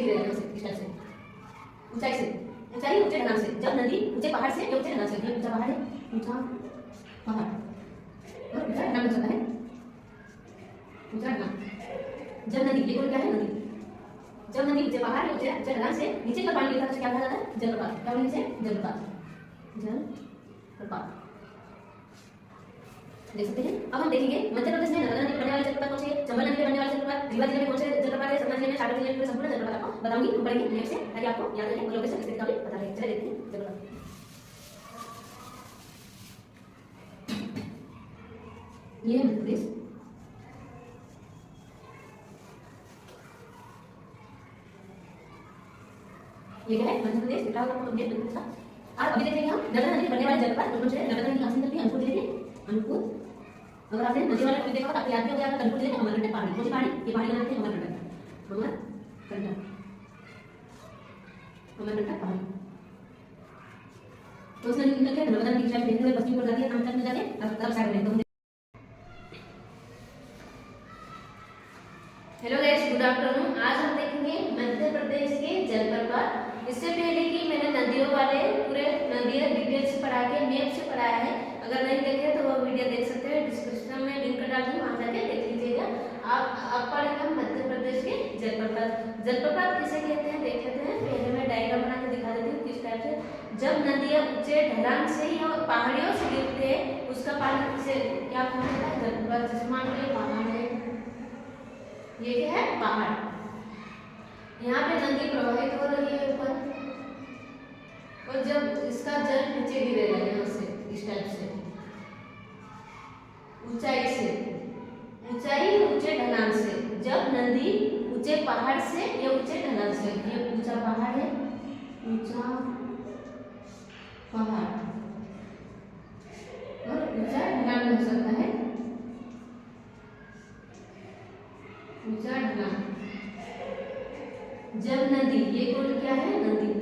नीचे गिरेगा यहाँ से, इस टाइप से, ऊंचाई से, ऊंचाई ऊंचे ढलान से। जब नदी ऊंचे पहाड़ से या ऊंचे ढलान से, ये ऊंचा पहाड़ है, ऊंचा पहाड़ और ऊंचा ढलान बन जाता है, ऊंचा ढलान। जब नदी, ये कौन क्या है, नदी। जब नदी ऊंचे पहाड़ या ऊंचे ढलान से नीचे का पानी गिरता है तो क्या कहा जाता है, जलप्रपात। क्या बोलेंगे इसे, जलप्रपात, जलप्रपात। देख सकते हैं। अब हम देखेंगे मध्य प्रदेश में नर्मदा नदी पर बनने वाले जलप्रपात कौन से हैं, चंबल नदी पर बनने वाले जलप्रपात, रीवा जिले में कौन से जलप्रपात है, सतना जिले में, सागर जिले में, संपूर्ण जलप्रपात आपको बताऊंगी, हम पढ़ेंगे नेक्स्ट से, ताकि आपको याद रहे और लोकेशन स्थिति का भी पता रहे। चलिए देखते हैं जलप्रपात। ये है मध्य प्रदेश, ये क्या है, मध्य प्रदेश। दिख रहा होगा आपको मध्य प्रदेश का। और अभी देखेंगे हम नर्मदा नदी पर बनने वाले जलप्रपात कौन से हैं। नर्मदा नदी कहाँ से निकलती है, अनूपपुर जिले के, अनूपपुर। अगर आपने नदी वाला टॉपिक देखा हो तो आपको याद भी हो जाएगा, अनूपपुर जिले में अमरकंटक पहाड़ी। कौन सी पहाड़ी, ये पहाड़ी का नाम है अमरकंटक, अमरकंटक, अमरकंटक पहाड़ी। तो उसमें निकल के नर्मदा नदी की साइड देखते हुए पश्चिम की ओर जाती है, तमिलनाडु में जाके तरफ साइड में। तो हेलो गाइस, गुड आफ्टरनून। आज हम देखेंगे मध्य प्रदेश के जलप्रपात। इससे पहले कि मैंने नदियों वाले पूरे नदियाँ डिटेल से पढ़ा के मैप से पढ़ाया है, अगर नहीं देखे तो वो वीडियो देख सकते हैं, डिस्क्रिप्शन में लिंक डाल दूँ, वहाँ जाके देख लीजिएगा। आप पढ़ेंगे मध्य प्रदेश के जलप्रपात। जलप्रपात किसे कहते हैं देख लेते हैं। पहले मैं डायग्राम बना के दिखा देती हूँ किस टाइप से। जब नदियाँ ऊंचे ढलान से या पहाड़ियों से गिरते हैं उसका पानी से क्या कहा जाता है, जलप्रपात। जैसे मान लीजिए पहाड़ है, ये क्या है, पहाड़, यहाँ पे नदी प्रवाहित हो रही है ऊपर, और जब इसका जल नीचे गिरेगा यहाँ से, इस टाइप से, ऊंचाई से, ऊंचाई ऊंचे ढलान से। जब नदी ऊंचे पहाड़ से या ऊंचे ढलान से, ये ऊंचा पहाड़ है, ऊंचा पहाड़ और ऊंचा ढलान हो सकता है, ऊंचा ढलान। जब नदी, ये कौन क्या है, नदी।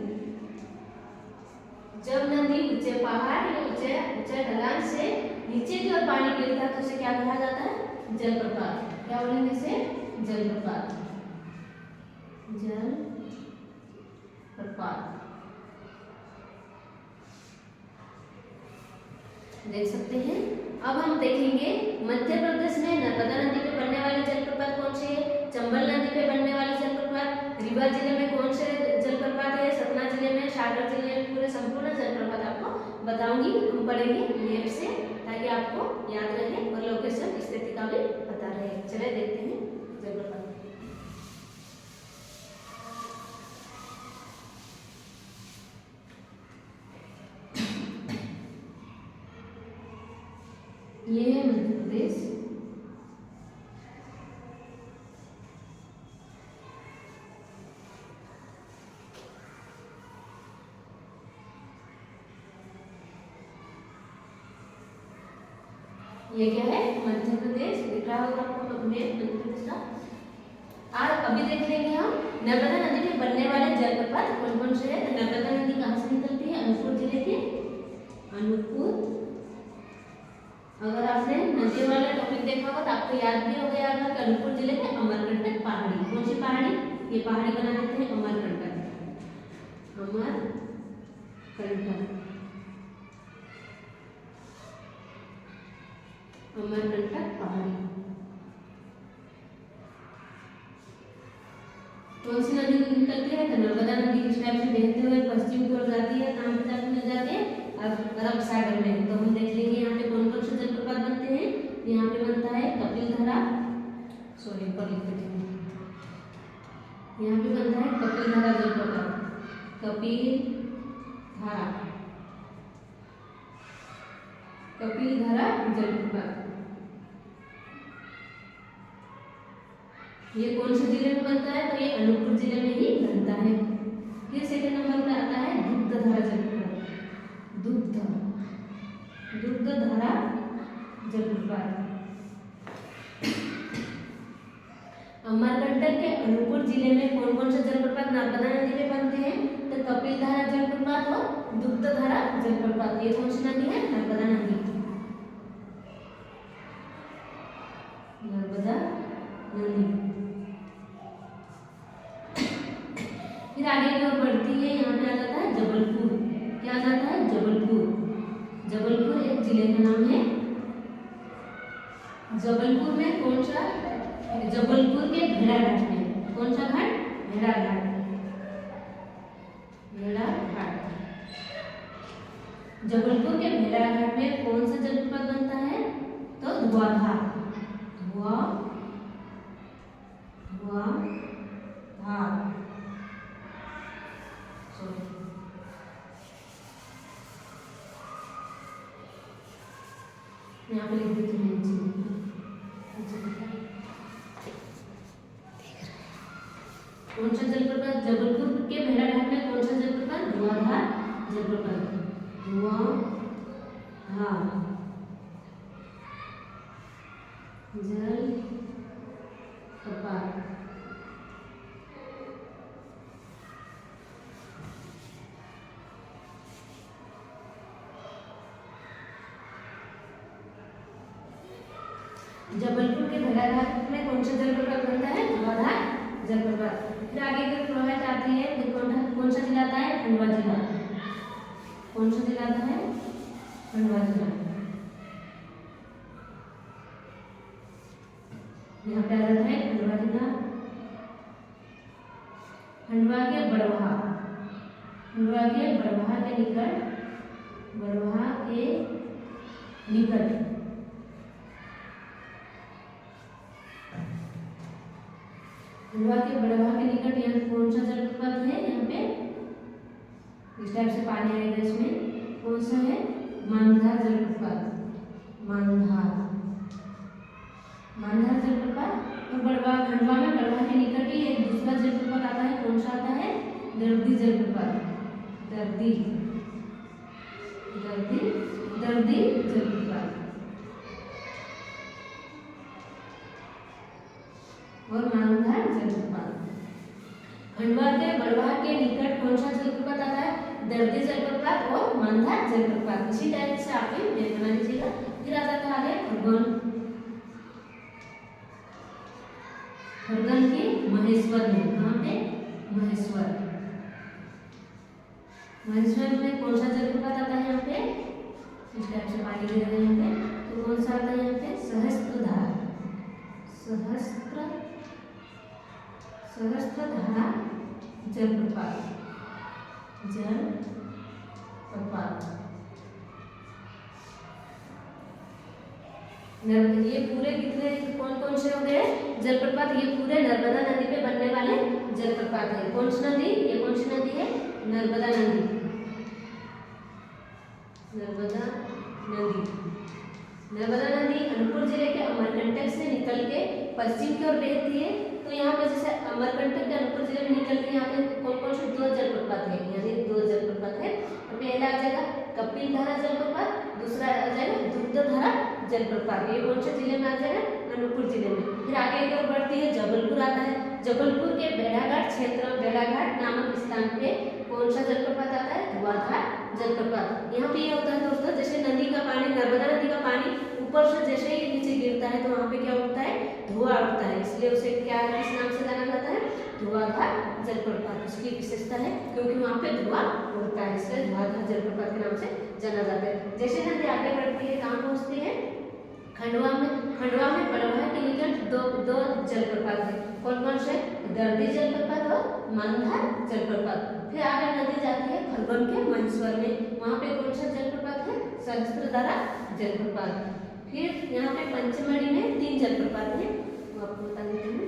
जब नदी ऊंचे पहाड़ या ऊंचे ढलान से नीचे की ओर पानी गिरता है तो उसे क्या कहा जाता है, जलप्रपात। क्या बोलेंगे इसे, जलप्रपात, जलप्रपात। देख सकते हैं। अब हम देखेंगे मध्य प्रदेश में नर्मदा नदी पे बनने वाले जलप्रपात कौन से हैं, चंबल नदी पे बनने वाले जलप्रपात, रीवा जिले में कौन से जलप्रपात है, सतना जिले में, सागर जिले में, पूरे संपूर्ण जलप्रपात आपको बताऊंगी, हम पढ़ेंगे मैप से, ताकि आपको याद रहे और लोकेशन स्थिति का भी पता रहे। चलिए देखते हैं जलप्रपात। ये है मध्य प्रदेश, ये क्या है, मध्य प्रदेश। दिख रहा होगा आपको मध्य प्रदेश का। और अभी देख लेंगे हम नर्मदा नदी में बनने वाले जलप्रपात कौन कौन से हैं। नर्मदा नदी कहाँ से निकलती है, अनूपपुर जिले के, अनूपपुर। अगर आपने नदी वाला टॉपिक देखा होगा तो आपको याद भी हो गया होगा कि अनूपपुर जिले में अमरकंटक पहाड़ी। कौन सी पहाड़ी, ये पहाड़ी बना देते हैं अमरकंटक, अमरकंटक, अमरकंटक पहाड़ी। कौन सी नदी निकलती है, तो नर्मदा नदी इस टाइप से बहते हुए पश्चिम की ओर जाती है, कहाँ पे जाती है, अरब सागर में। तो हम देख लेंगे यहाँ पे कौन कौन से जलप्रपात बनते हैं। यहाँ पे बनता है कपिलधारा, सॉरी पर लिख देते हैं, यहाँ पे बनता है कपिलधारा जलप्रपात, कपिलधारा, कपिलधारा जलप्रपात। ये कौन से जिले में बनता है, तो ये अनूपपुर जिले में ही बनता है। फिर सेकंड नंबर पे आता है दुग्धधारा जलप्रपात, दुग्धधारा जलप्रपात। अमरकंटक के अनूपपुर जिले में कौन कौन से जलप्रपात नर्मदा नदी में बनते हैं, तो कपिलधारा जलप्रपात और दुग्धधारा जलप्रपात। ये कौन सी नदी है, नर्मदा नदी, नर्मदा नदी। फिर आगे की ओर बढ़ती है, यहाँ पे आ जाता है जबलपुर। क्या आ जाता है? जबलपुर। जबलपुर एक जिले का नाम है। जबलपुर में कौन सा? जबलपुर के भेड़ाघाट में। कौन सा घाट? भेड़ाघाट। भेड़ाघाट। जबलपुर के भेड़ाघाट में कौन सा जलप्रपात बनता है? तो धुआंधार। धुआंधार। यहाँ पे लिख देती हूँ। कौन सा जलप्रपात? जबलपुर के भेड़ाघाट में कौन सा जलप्रपात? धुआंधार जलप्रपात। धुआंधार जलप्रपात। जबलपुर के भेड़ाघाट में कौन सा जलप्रपात बनता है? धुआंधार जलप्रपात। फिर आगे की प्रवाहित आती है, कौन सा जिला आता है? खंडवा जिला। कौन सा जिला आता है? खंडवा जिला। यहाँ पे आ जाता है खंडवा जिला। खंडवा के बड़वाह। खंडवा के बड़वाह के निकट। बड़वाह के निकट खंडवा के बड़वाह के निकट यहाँ कौन सा जलप्रपात है? यहाँ पे इस टाइप से पानी आएगा। इसमें कौन सा है? मानधार जलप्रपात। मानधार। मानधार जलप्रपात। और बड़वाह, खंडवा में बड़वाह के निकट ही एक दूसरा जलप्रपात आता है। कौन सा आता है? दर्दी जलप्रपात। दर्दी। दर्दी। दर्दी जलप्रपात। और मानधार जलप्रपात। खंडवा के बड़वाह के निकट कौन सा जलप्रपात आता है? दर्दी जलप्रपात और मानधार जलप्रपात। इसी टाइप से आप मैप बना लीजिएगा। फिर आ जाता है आगे खरगोन। खरगोन के महेश्वर में। कहाँ पे? महेश्वर। महेश्वर में कौन सा जलप्रपात आता है? यहाँ पे इस टाइप से पानी दे रहे हैं। यहाँ पे तो कौन सा आता है? यहाँ पे सहस्त्रधारा। सहस्त्रधारा जलप्रपात। जलप्रपात। ये पूरे कितने कौन से हो गए जलप्रपात? ये पूरे नर्मदा नदी पे बनने वाले जलप्रपात है। कौन सी नदी? ये कौन सी नदी है? नर्मदा नदी। नर्मदा नदी। नर्मदा नदी अनूपपुर जिले के अमरकंटक से निकल के पश्चिम की ओर बहती है। तो यहाँ पे जैसे अमरकंटक के अनूपपुर जिले में निकल के यहाँ पे कौन से दो जलप्रपात है? यानी दो जलप्रपात है। पहला आ जाएगा कपिलधारा जलप्रपात, दूसरा आ जाएगा दुग्धधारा जलप्रपात। ये कौन से जिले में आ जाएगा? अनूपपुर जिले में। फिर आगे की ओर बढ़ती है, जबलपुर आता है। जबलपुर के भेड़ाघाट क्षेत्र, भेड़ाघाट नामक स्थान पे कौन सा जलप्रपात आता है? धुआंधार जलप्रपात। यहाँ पे ये होता है दोस्तों, जैसे नदी का पानी, नर्मदा नदी का पानी ऊपर से जैसे ही नीचे गिरता है तो वहाँ पे क्या उठता है? धुआं उठता है। इसलिए उसे क्या, किस नाम से जाना जाता है? धुआंधार जलप्रपात। उसकी विशेषता है क्योंकि वहाँ पे धुआं उठता है, इसलिए धुआंधार जलप्रपात के नाम से जाना जाता है। जैसे नदी आगे बढ़ती है, कहाँ पहुँचती है? खंडवा में। खंडवा में बड़वाह के निकट दो जलप्रपात है। कौन कौन से? दर्दी जलप्रपात और मानधार जलप्रपात। फिर आगे नदी जाती है खरगोन के महेश्वर में। वहाँ पे कौन सा जलप्रपात है? सहस्त्रधारा जलप्रपात। फिर यहाँ पे पंचमढ़ी में 3 जलप्रपात है, वो आपको बता देती हूँ।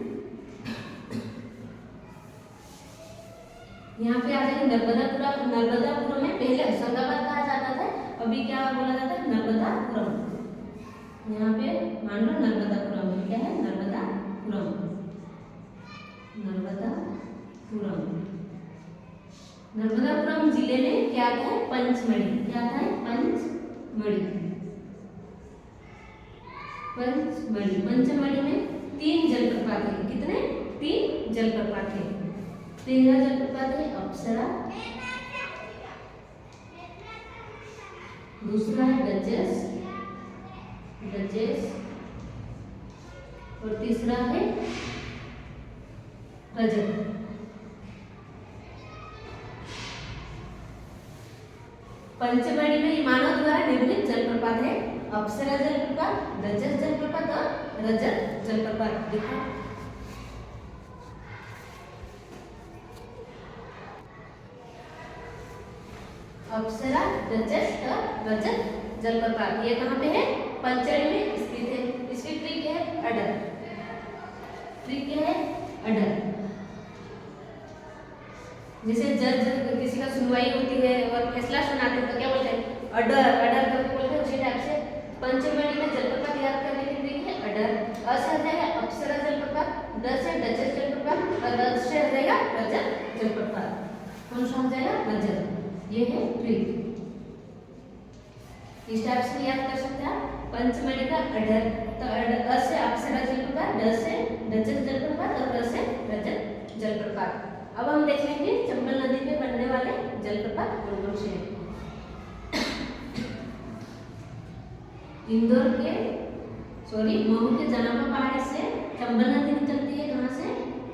यहाँ पे आ जाएगी नर्मदापुरम। नर्मदापुरम में पहले होशंगाबाद कहा जाता था, अभी क्या बोला जाता है? नर्मदापुरम। यहाँ पे मान लो नर्मदापुरम है। क्या है? नर्मदापुरम। नर्मदापुरम। नर्मदापुरम जिले में क्या आता है? पंचमढ़ी। क्या आता है? पंचमढ़ी। पंचमढ़ी। पंचमढ़ी में 3 जलप्रपात है। कितने? 3 जलप्रपात है। पहला जलप्रपात है अप्सरा, दूसरा है डचेस और तीसरा है रजत। पंचमढ़ी में मानव द्वारा निर्मित जलप्रपात है अप्सरा जलप्रपात, रजत जलप्रपात और रजत जलप्रपात। देखो अप्सरा, रजत और रजत जलप्रपात ये कहाँ पे है? पंचमढ़ी में स्थित है। इसकी ट्री क्या है? अडर। ट्री क्या है? अडर। जैसे जज किसी का सुनवाई होती है और फैसला सुनाते हैं तो क्या बोलते हैं? अडर। अडर करके बोलते हैं। उसी टाइप से पंचमढ़ी में जलप्रपात याद करने के लिए है अडर। अ से आ जाएगा अप्सरा जलप्रपात, ड से डचेस जलप्रपात और र से आ जाएगा रजत जलप्रपात। कौन सा आ जाएगा? रजत। ये है ट्री। इस टाइप से याद कर सकते हैं आप। पंचमढ़ी का अडर, तो अ से अप्सरा जलप्रपात, ड से डचेस जलप्रपात और र से रजत जलप्रपात। अब हम देख लेंगे चंबल नदी पे बनने वाले जलप्रपात कौन कौन से हैं। इंदौर के महू के जानापा पहाड़ी से चंबल नदी निकलती है। कहाँ से?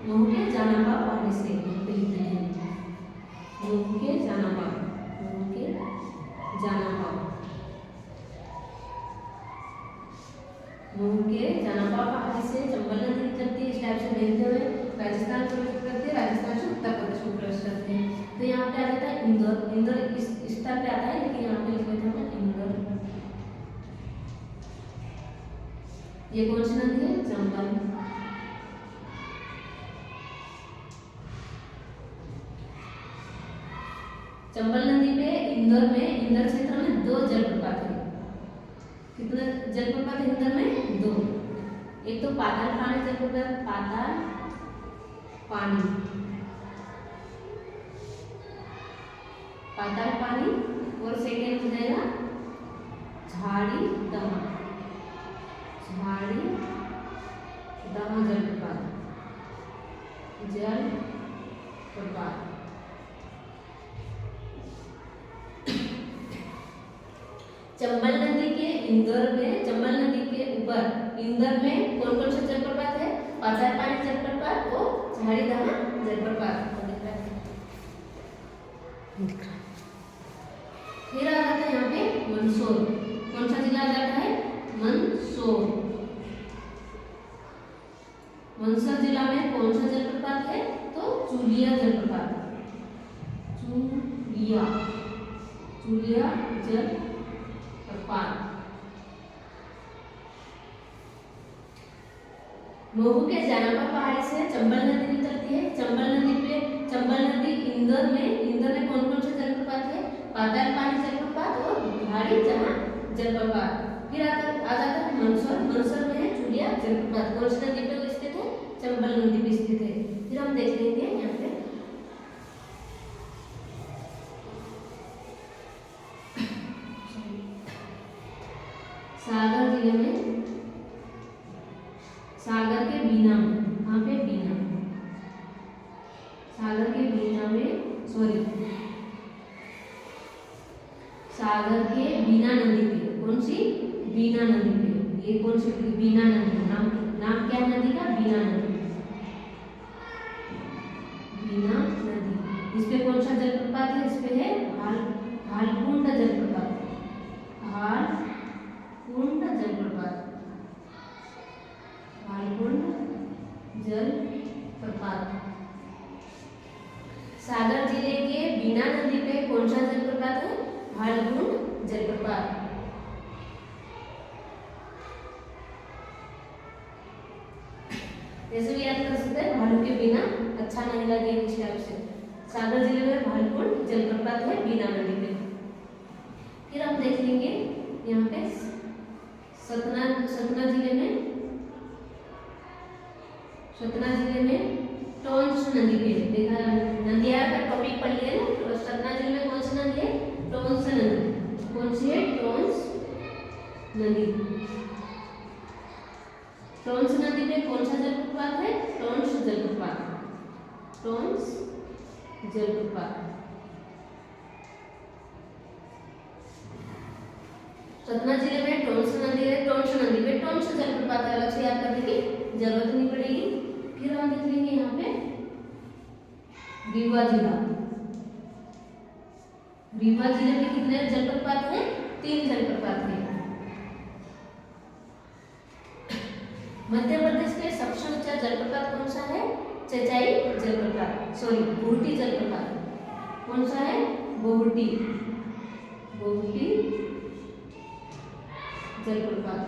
महू के जानापा पहाड़ी से। महू के जानापा, महू के जानापा, महू के जानापा पहाड़ी से चंबल नदी निकलती है। इस टाइप से देखते हुए राजस्थान को करते हैं, राजस्थान से उत्तर प्रदेश को क्रॉस करते हैं। तो यहाँ पे आ जाता है इंदौर। इंदौर इस स्थान पे आता है, लेकिन यहाँ पे लिख लेते हैं इंदौर। ये कौन सी नदी है? चंबल। चंबल नदी पे इंदौर क्षेत्र में 2 जलप्रपात है। कितने जलप्रपात है इंदौर में? 2। एक तो पाताल पानी जलप्रपात, पाताल पानी, पाताल पानी, और सेकेंड हो जाएगा झाड़ी दहा, झाड़ी दहा जलप्रपात, जलप्रपात। चंबल नदी के इंदौर में, चंबल नदी के ऊपर इंदौर में कौन कौन से जलप्रपात है? पाताल पानी जलप्रपात और झाड़ी दहा जलप्रपात। फिर आ जाता है यहाँ पे मंदसौर। कौन सा जिला आ जाता है? मंदसौर। मंदसौर जिला में कौन सा जलप्रपात है? तो चूलिया जलप्रपात, चूलिया, चूलिया जलप्रपात। महू के जानापा पहाड़ी से चंबल नदी निकलती है। चंबल नदी इंदौर में कौन कौन से जलप्रपात है? पाताल पानी जलप्रपात और झाड़ी दहा जलप्रपात। फिर आ जाता है मंदसौर। मंदसौर में है चूलिया जलप्रपात। कौन सी नदी पे स्थित है? चंबल नदी पे स्थित है। फिर हम देख लेंगे यहाँ पे सागर जिले में, सागर के बीना में, कहाँ पे? बीना, सागर के बीना में, सागर के बीना नदी पे। कौन सी? बीना नदी पे। ये कौन सी? बीना नदी। नाम क्या है नदी का? बीना नदी, बीना नदी। इस पे कौन सा जलप्रपात है? इस पे है भालकुंड जलप्रपात, भालकुंड जलप्रपात, भालकुंड जलप्रपात। सागर जिले के बीना नदी पे कौन सा जलप्रपात है? भालकुंड जलप्रपात। जैसे भी याद कर सकते हैं, भालू के बिना अच्छा नहीं लगे इस टाइप से। सागर जिले में भालकुंड जलप्रपात है बीना नदी पे। फिर हम देख लेंगे यहाँ पे सतना जिले में टोंस नदी पे। देखा नदिया का टॉपिक पढ़ लिया ना। तो सतना जिले में कौन सी नदी है? टोंस नदी। कौन सी है? टोंस नदी। टोंस नदी पे कौन सा जलप्रपात है? टोंस जलप्रपात, टोंस जलप्रपात। सतना जिले में टोंस नदी है। टोंस नदी पे टोंस जलप्रपात है। अलग से याद करने की जरूरत नहीं पड़ेगी। फिर हम देख लेंगे यहाँ पे रीवा जिला। रीवा जिले में कितने जलप्रपात हैं? 3 जलप्रपात हैं। मध्य प्रदेश के सबसे ऊंचा जलप्रपात कौन सा है? चचाई जलप्रपात, सॉरी बोहटी जलप्रपात। कौन सा है? बोहटी जलप्रपात।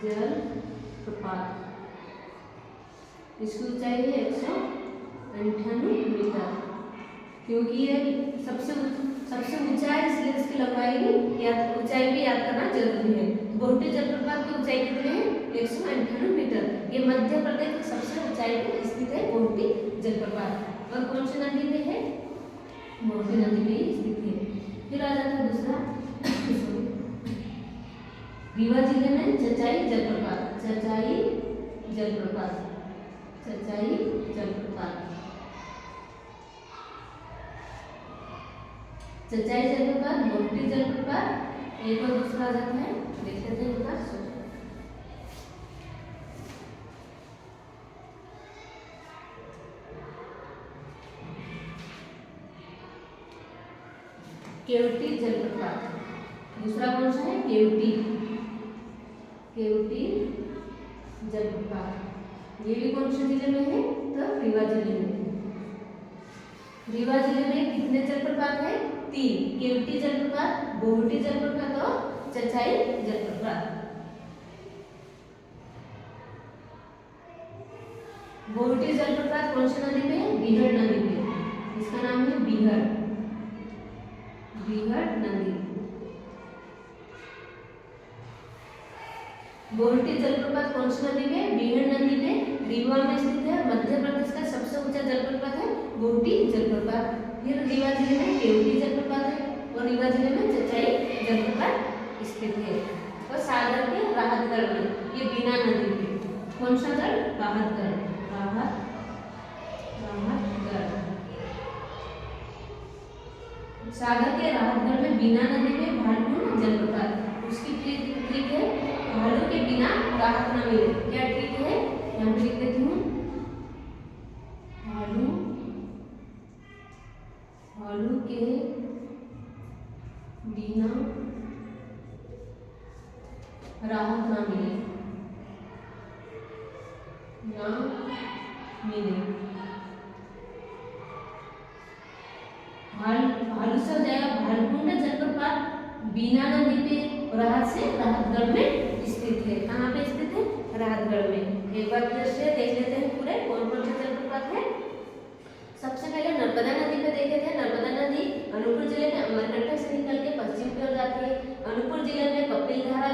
जलप्रपात, इसकी ऊंचाई है 198 मीटर। क्योंकि ये सबसे ऊंचा है इसलिए इसकी लंबाई याद, ऊंचाई भी याद करना जरूरी है। बोहटी जलप्रपात की ऊंचाई कितनी है? 198 मीटर। ये मध्य प्रदेश की सबसे ऊंचाई पर स्थित है बोहटी जलप्रपात। और कौन सी नदी में है? बोहटी नदी में स्थित है। फिर आ जाता है दूसरा, रीवा जिले में चचाई जलप्रपात। चचाई जलप्रपात बोहटी जलप्रपात। एक और दूसरा आ जाता है, देख लेते हैं इनका। केवटी जलप्रपात, दूसरा कौन सा है? केवटी जलप्रपात। ये भी कौन से जिले में है? तो रीवा जिले में। रीवा जिले में कितने जलप्रपात है? 3, केवटी जलप्रपात, बोहटी जलप्रपात और चचाई जलप्रपात। बोहटी जलप्रपात कौन सी नदी में है? बीहड़ नदी में। इसका नाम है बीहड़ नदी। बोहटी जलप्रपात कौन सी नदी में? बीहड़ नदी में, रीवा में स्थित है। मध्य प्रदेश का सबसे ऊंचा जलप्रपात है बोहटी जलप्रपात। फिर रीवा जिले में केवटी जलप्रपात है और रीवा जिले में चचाई जलप्रपात स्थित है। और सागर के राहतगढ़ में, ये बीना नदी में। कौन सा गढ़? राहतगढ़। सागर के राहतगढ़ में बीना नदी में भालू जलप्रपात। उसकी ट्रिक है, भालू के बिना राहत न मिले। क्या ट्रिक है? यहाँ पे लिख देती हूँ, भालू के बिना राहत न मिले। भालू से हो जाएगा भालकुंड जलप्रपात, बीना नदी पे, राहतगढ़ में स्थित है। कहाँ पे स्थित है? राहतगढ़ में। एक बार फिर से देख लेते हैं पूरे कौन कौन से जलप्रपात है। सबसे पहले नर्मदा नदी पे देखे थे। नर्मदा नदी अनूपपुर जिले में अमरकंटक से निकल के पश्चिम की ओर जाती है। अनूपपुर जिले में कपिलधारा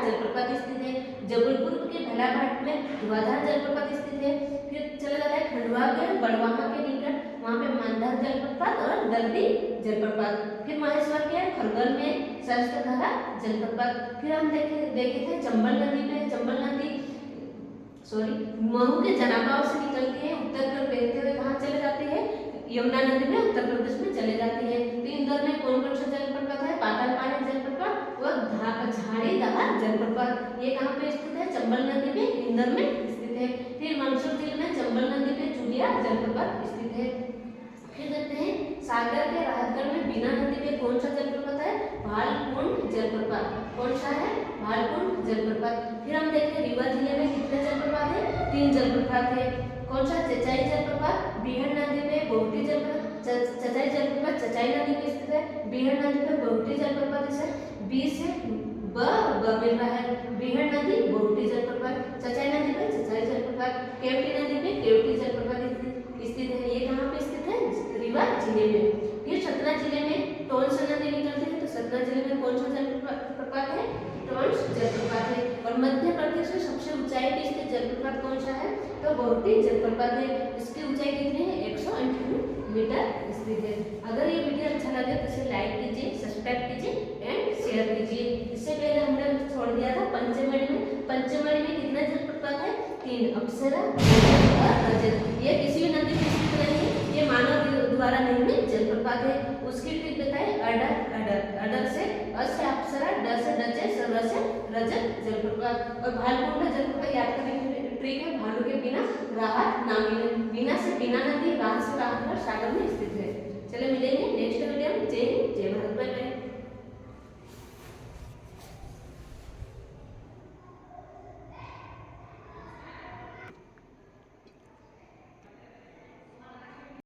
जलप्रपात स्थित है। जबलपुर के भेड़ाघाट में धुआंधार जलप्रपात स्थित है। फिर चला जाता है खंडवा के बड़वाहा के निकट, वहाँ पे मानधार जलप्रपात और दर्दी जलप्रपात। फिर महेश्वर के खरगोन में सहस्त्रधारा जलप्रपात। फिर हम देखे थे चंबल नदी पे, महू के जनाबाव से निकल के उत्तर कर बहते हुए कहाँ चले जाते हैं? यमुना नदी में उत्तर प्रदेश में चले जाते हैं। तो इंदौर में कौन कौन सा जलप्रपात है? पातालपानी जलप्रपात और झाड़ीदार जलप्रपात। ये कहाँ पे स्थित है? चंबल नदी में, इंदौर में स्थित है। फिर मंदसौर जिले में चंबल नदी पे चूड़िया जलप्रपात स्थित है। फिर देखते हैं सागर के राहतगढ़ में बीना नदी पे कौन सा जलप्रपात है? भालकुंड जलप्रपात। कौन सा है? भालकुंड जलप्रपात। फिर हम देखते हैं रीवा जिले में कितने जलप्रपात है? 3 जलप्रपात है। कौन सा? चचाई जलप्रपात, बीहड़ नदी पे, बोहटी जलप्रपात। चचाई जलप्रपात चचाई नदी पे स्थित है। बीहड़ नदी पे बोहटी जलप्रपात है। बी से ब मिल रहा है। बीहड़ नदी बोहटी जलप्रपात, चचाई नदी पे चचाई जलप्रपात, केवटी नदी पे केवटी जलप्रपात स्थित है। ये कहाँ पे स्थित है? रीवा जिले में। फिर सतना जिले में टोंस नदी निकलती है। तो सतना जिले में कौन सा जलप्रपात है? टोंस जलप्रपात है। और मध्य प्रदेश में सबसे ऊंचाई पे स्थित जलप्रपात कौन सा है? तो बोहटी जलप्रपात है। इसकी ऊंचाई कितनी है? 198 मीटर स्थित है। अगर ये वीडियो अच्छा लगे तो इसे लाइक कीजिए, सब्सक्राइब कीजिए एंड शेयर कीजिए। इससे पहले हमने छोड़ दिया था पंचमढ़ी में। पंचमढ़ी में कितने जलप्रपात है? 3, अप्सरा और रजत। ये किसी भी नदी में स्थित नहीं है, ये मानव द्वारा निर्मित जलप्रपात है। उसकी ट्रिक बताए, अडर से अ से अप्सरा, ड से डचेस और र से रजत जलप्रपात। और भालकुंड जलप्रपात याद करने की ट्रिक है, भालू के बिना राहत ना मिले, बिना से बिना नदी, राहत से राहत पर सागर में स्थित है। चलो मिलेंगे।